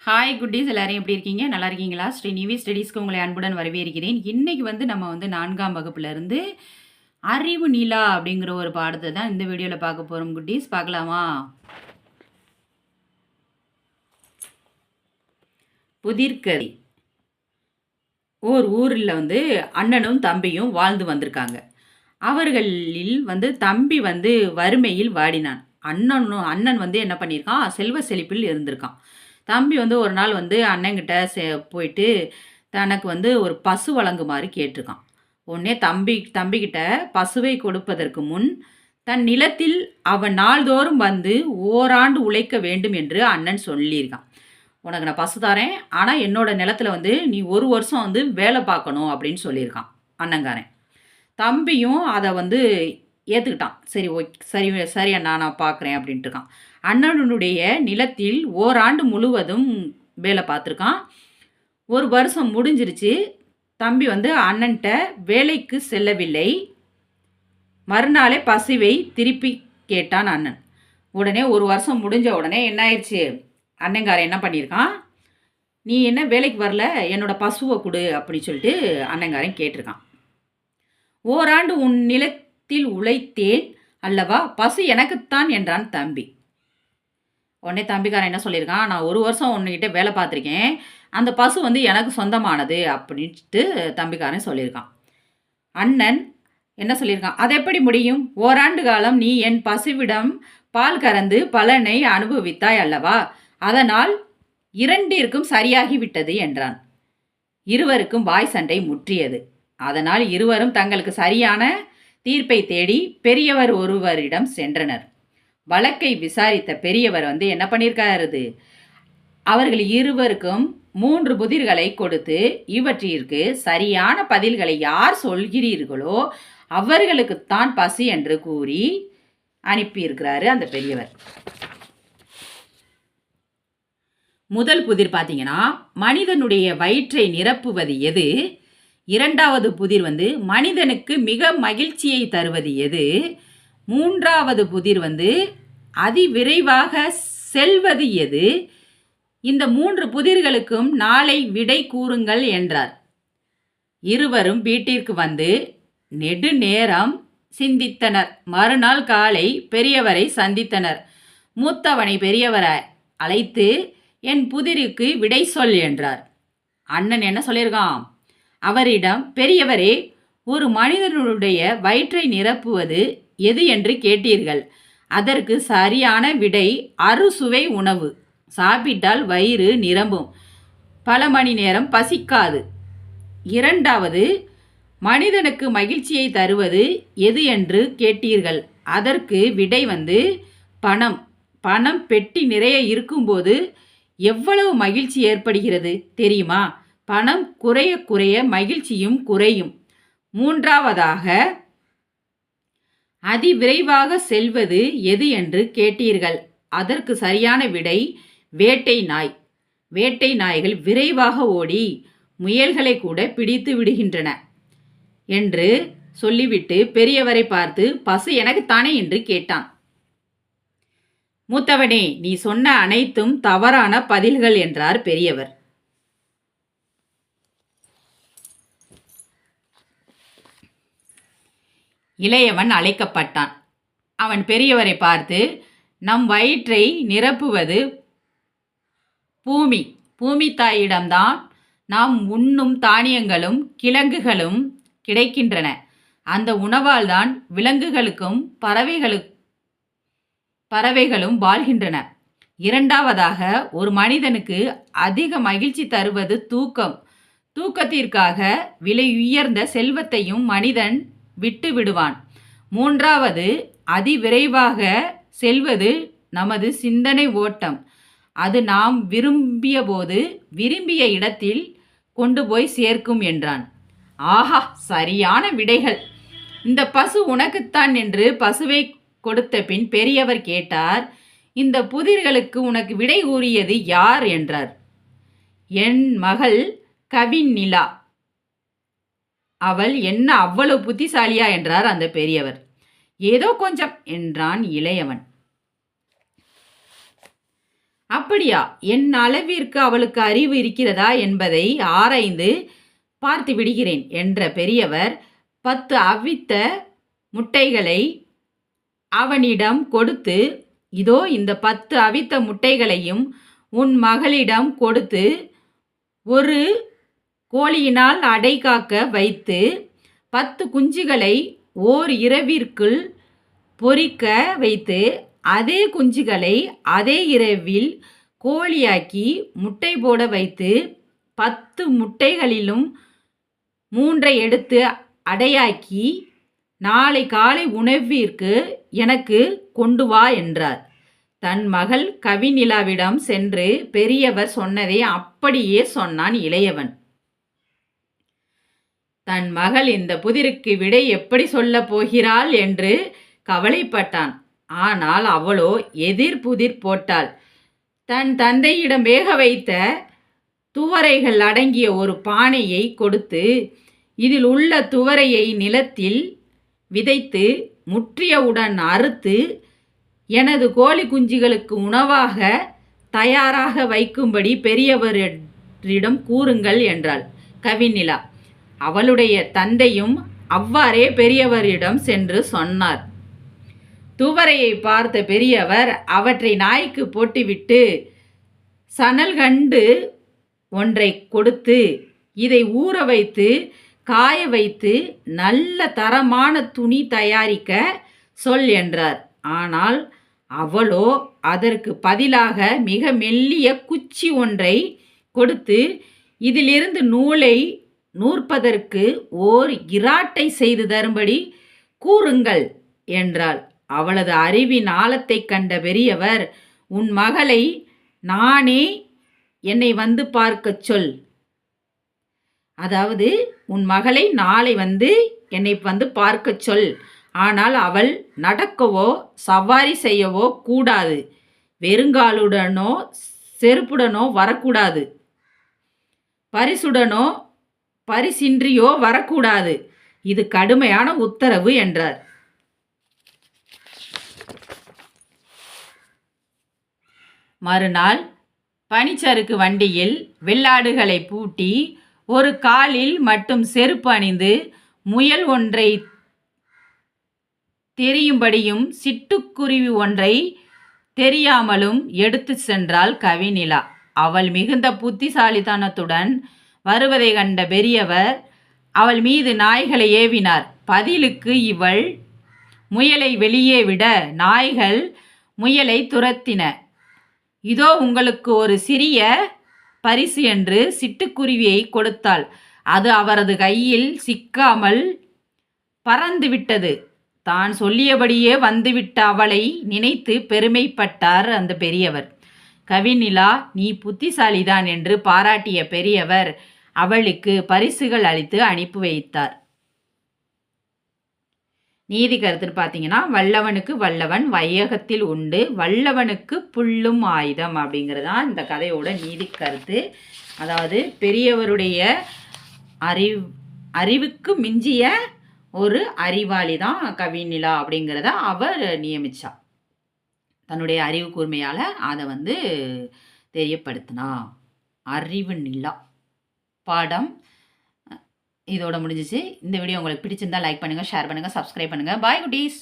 Hi குட்டீஸ் எல்லாரும் எப்படி இருக்கீங்க? நல்லா இருக்கீங்களா? ஸ்ரீ நிவி ஸ்டடீஸ்க்கு உங்களை அன்புடன் வரவேற்கிறேன். இன்னைக்கு நம்ம 4ஆம் வகுப்புலேருந்து அறிவு நிலா அப்படிங்கிற ஒரு பாடத்தை தான் இந்த வீடியோவில் பார்க்க போகிறோம் குட்டீஸ். பார்க்கலாமா? புதிர்கதை. ஓர் ஊரில் அண்ணனும் தம்பியும் வாழ்ந்து வந்திருக்காங்க. அவர்களில் தம்பி வறுமையில் வாடினான். அண்ணன் என்ன பண்ணியிருக்கான், செல்வ செழிப்பில் இருந்திருக்கான். தம்பி ஒரு நாள் அண்ணங்கிட்ட போயிட்டு தனக்கு ஒரு பசு வழங்குமாறு கேட்டிருக்கான். உடனே தம்பிக்கிட்ட பசுவை கொடுப்பதற்கு முன் தன் நிலத்தில் அவன் நாள்தோறும் ஓராண்டு உழைக்க வேண்டும் என்று அண்ணன் சொல்லியிருக்கான். உனக்கு நான் பசு தரேன், ஆனால் என்னோட நிலத்தில் நீ ஒரு வருஷம் வேலை பார்க்கணும் அப்படின்னு சொல்லியிருக்கான் அண்ணங்காரன். தம்பியும் அதை ஏற்றுக்கிட்டான். சரி ஓகே, சரி சரி அண்ணா, நான் பார்க்குறேன் அப்படின்ட்டு இருக்கான். அண்ணனுடைய நிலத்தில் ஓராண்டு முழுவதும் வேலை பார்த்துருக்கான். ஒரு வருஷம் முடிஞ்சிருச்சு. தம்பி அண்ணன்ட்ட வேலைக்கு செல்லவில்லை. மறுநாளே பசுவை திருப்பி கேட்டான் அண்ணன். உடனே ஒரு வருஷம் முடிஞ்ச உடனே என்ன ஆயிடுச்சு, அண்ணங்காரன் என்ன பண்ணியிருக்கான், நீ என்ன வேலைக்கு வரல, என்னோட பசுவை கொடு அப்படின்னு சொல்லிட்டு அண்ணங்காரன் கேட்டிருக்கான். ஓராண்டு உன் நிலத்தில் உழைத்தேன் அல்லவா, பசு எனக்குத்தான் என்றான் தம்பி. உடனே தம்பிக்காரன் என்ன சொல்லியிருக்கான், நான் ஒரு வருஷம் உன்கிட்ட வேலை பார்த்துருக்கேன், அந்த பசு எனக்கு சொந்தமானது அப்படின்ட்டு தம்பிக்காரன் சொல்லியிருக்கான். அண்ணன் என்ன சொல்லியிருக்கான், அது எப்படி முடியும், ஓராண்டு காலம் நீ என் பசுவிடம் பால் கறந்து பலனை அனுபவித்தாய் அல்லவா, அதனால் இரண்டிற்கும் சரியாகிவிட்டது என்றான். இருவருக்கும் வாய் சண்டை முற்றியது. அதனால் இருவரும் தங்களுக்கு சரியான தீர்ப்பை தேடி பெரியவர் ஒருவரிடம் சென்றனர். வழக்கை விசாரித்த பெரியவர் என்ன பண்ணியிருக்காரு, அவர்கள் இருவருக்கும் 3 புதிர்களை கொடுத்து இவற்றிற்கு சரியான பதில்களை யார் சொல்கிறீர்களோ அவர்களுக்குத்தான் பசி என்று கூறி அனுப்பியிருக்கிறாரு அந்த பெரியவர். முதல் புதிர் பார்த்தீங்கன்னா, மனிதனுடைய வயிற்றை நிரப்புவது எது. இரண்டாவது புதிர் மனிதனுக்கு மிக மகிழ்ச்சியை தருவது எது. மூன்றாவது புதிர் அதிவிரைவாக செல்வது எது. இந்த 3 புதிர்களுக்கும் நாளை விடை கூறுங்கள் என்றார். இருவரும் வீட்டிற்கு நெடுநேரம் சிந்தித்தனர். மறுநாள் காலை பெரியவரை சந்தித்தனர். மூத்தவனை பெரியவரை அழைத்து என் புதிருக்கு விடை சொல் என்றார். அண்ணன் என்ன சொல்லியிருக்கான், அவரிடம், பெரியவரே, ஒரு மனிதனுடைய வயிற்றை நிரப்புவது எது என்று கேட்டீர்கள். அதற்கு சரியான விடை அறுசுவை உணவு. சாப்பிட்டால் வயிறு நிரம்பும், பல மணி நேரம் பசிக்காது. இரண்டாவது, மனிதனுக்கு மகிழ்ச்சியை தருவது எது என்று கேட்டீர்கள். அதற்கு விடை பணம். பணம் பெட்டி நிறைய இருக்கும்போது எவ்வளவு மகிழ்ச்சி ஏற்படுகிறது தெரியுமா. பணம் குறைய குறைய மகிழ்ச்சியும் குறையும். மூன்றாவதாக, அதிவிரைவாக செல்வது எது என்று கேட்டீர்கள். அதற்கு சரியான விடை வேட்டை நாய். வேட்டை நாய்கள் விரைவாக ஓடி முயல்களை கூட பிடித்து விடுகின்றன என்று சொல்லிவிட்டு பெரியவரை பார்த்து, பசு எனக்குத்தானே என்று கேட்டான். மூத்தவனே, நீ சொன்ன அனைத்தும் தவறான பதில்கள் என்றார் பெரியவர். இளையவன் அழைக்கப்பட்டான். அவன் பெரியவரை பார்த்து, நம் வயிற்றை நிரப்புவது பூமி. பூமி தாயிடம்தான் நாம் உண்ணும் தானியங்களும் கிழங்குகளும் கிடைக்கின்றன. அந்த உணவால் தான் விலங்குகளுக்கும் பறவைகளும் வாழ்கின்றன. இரண்டாவதாக, ஒரு மனிதனுக்கு அதிக மகிழ்ச்சி தருவது தூக்கம். தூக்கத்திற்காக விலையுயர்ந்த செல்வத்தையும் மனிதன் விட்டு விடுவான். மூன்றாவது, அதிவிரைவாக செல்வது நமது சிந்தனை ஓட்டம். அது நாம் விரும்பிய போது விரும்பிய இடத்தில் கொண்டு போய் சேர்க்கும் என்றான். ஆஹா, சரியான விடைகள். இந்த பசு உனக்குத்தான் என்று பசுவை கொடுத்த பின் பெரியவர் கேட்டார், இந்த புதிர்களுக்கு உனக்கு விடை கூறியது யார் என்றார். என் மகள் கவின் நிலா. அவள் என்ன அவ்வளவு புத்திசாலியா என்றார் அந்த பெரியவர். ஏதோ கொஞ்சம் என்றான் இளையவன். அப்படியா? என் அளவிற்கு அவளுக்கு அறிவு இருக்கிறதா என்பதை ஆராய்ந்து பார்த்து விடுகிறேன் என்ற பெரியவர் 10 அவித்த முட்டைகளை அவனிடம் கொடுத்து, இதோ இந்த 10 அவித்த முட்டைகளையும் உன் மகளிடம் கொடுத்து ஒரு கோழியினால் அடைகாக்க வைத்து 10 குஞ்சுகளை ஓர் இரவிற்குள் பொரிக்க வைத்து அதே குஞ்சுகளை அதே இரவில் கோழியாக்கி முட்டை போட வைத்து 10 முட்டைகளிலும் 3 எடுத்து அடையாக்கி நாளை காலை உணவிற்கு எனக்கு கொண்டு வா என்றார். தன் மகள் கவிநிலாவிடம் சென்று பெரியவர் சொன்னதை அப்படியே சொன்னான் இளையவன். தன் மகள் இந்த புதிருக்கு விடை எப்படி சொல்லப் போகிறாள் என்று கவலைப்பட்டான். ஆனால் அவளோ எதிர் புதிர் போட்டாள். தன் தந்தையிடம் வேக வைத்த துவரைகள் அடங்கிய ஒரு பானையை கொடுத்து, இதில் உள்ள துவரையை நிலத்தில் விதைத்து முற்றியவுடன் அறுத்து எனது கோழி குஞ்சுகளுக்கு உணவாக தயாராக வைக்கும்படி பெரியவரிடம் கூறுங்கள் என்றாள் கவிநிலா. அவளுடைய தந்தையும் அவ்வாறே பெரியவரிடம் சென்று சொன்னார். துவரையை பார்த்த பெரியவர் அவற்றை நாய்க்கு போட்டுவிட்டு சணல் கண்டு ஒன்றை கொடுத்து, இதை ஊற வைத்து காய வைத்து நல்ல தரமான துணி தயாரிக்க சொல் என்றார். ஆனால் அவளோ அதற்கு பதிலாக மிக மெல்லிய குச்சி ஒன்றை கொடுத்து, இதிலிருந்து நூலை நூற்பதற்கு ஓர் இராட்டை செய்து தரும்படி கூறுங்கள் என்றாள். அவளது அறிவின் ஆழத்தை கண்ட பெரியவர், உன் மகளை நானே என்னை வந்து பார்க்கச் சொல். அதாவது உன் மகளை நாளை என்னை பார்க்கச் சொல். ஆனால் அவள் நடக்கவோ சவாரி செய்யவோ கூடாது. வெறுங்காலுடனோ செருப்புடனோ வரக்கூடாது. பரிசுடனோ பரிசின்றியோ வரக்கூடாது. இது கடுமையான உத்தரவு என்றார். மறுநாள் பனிச்சறுக்கு வண்டியில் வெள்ளாடுகளை பூட்டி ஒரு காலில் மட்டும் செருப்பு அணிந்து முயல் ஒன்றை தெரியும்படியும் சிட்டுக்குருவி ஒன்றை தெரியாமலும் எடுத்து சென்றாள் கவிநிலா. அவள் மிகுந்த புத்திசாலித்தனத்துடன் வருவதை கண்ட பெரியவர் அவள் மீது நாய்களை ஏவினார். பதிலுக்கு இவள் முயலை வெளியே விட நாய்கள் முயலை துரத்தின. இதோ உங்களுக்கு ஒரு சிறிய பரிசு என்று சிட்டுக்குருவியை கொடுத்தாள். அது அவரது கையில் சிக்காமல் பறந்துவிட்டது. தான் சொல்லியபடியே வந்துவிட்ட அவளை நினைத்து பெருமைப்பட்டார் அந்த பெரியவர். கவிநிலா, நீ புத்திசாலிதான் என்று பாராட்டிய பெரியவர் அவளுக்கு பரிசுகள் அளித்து அனுப்பி வைத்தார். நீதி கருத்துன்னு பார்த்தீங்கன்னா, வல்லவனுக்கு வல்லவன் வையகத்தில் உண்டு, வல்லவனுக்கு புல்லும் ஆயுதம் அப்படிங்கிறதான் இந்த கதையோட நீதி கருத்து. அதாவது பெரியவருடைய அறிவுக்கு மிஞ்சிய ஒரு அறிவாளி தான் கவிநிலா அப்படிங்கிறத அவர் நியமித்தா. தன்னுடைய அறிவு கூர்மையால் அதை தெரியப்படுத்தினா. அறிவு நிலா பாடம் இதோட முடிஞ்சிச்சு. இந்த வீடியோ உங்களுக்கு பிடிச்சிருந்தா லைக் பண்ணுங்கள், ஷேர் பண்ணுங்கள், சப்ஸ்கிரைப் பண்ணுங்கள். பாய் குட்டீஸ்.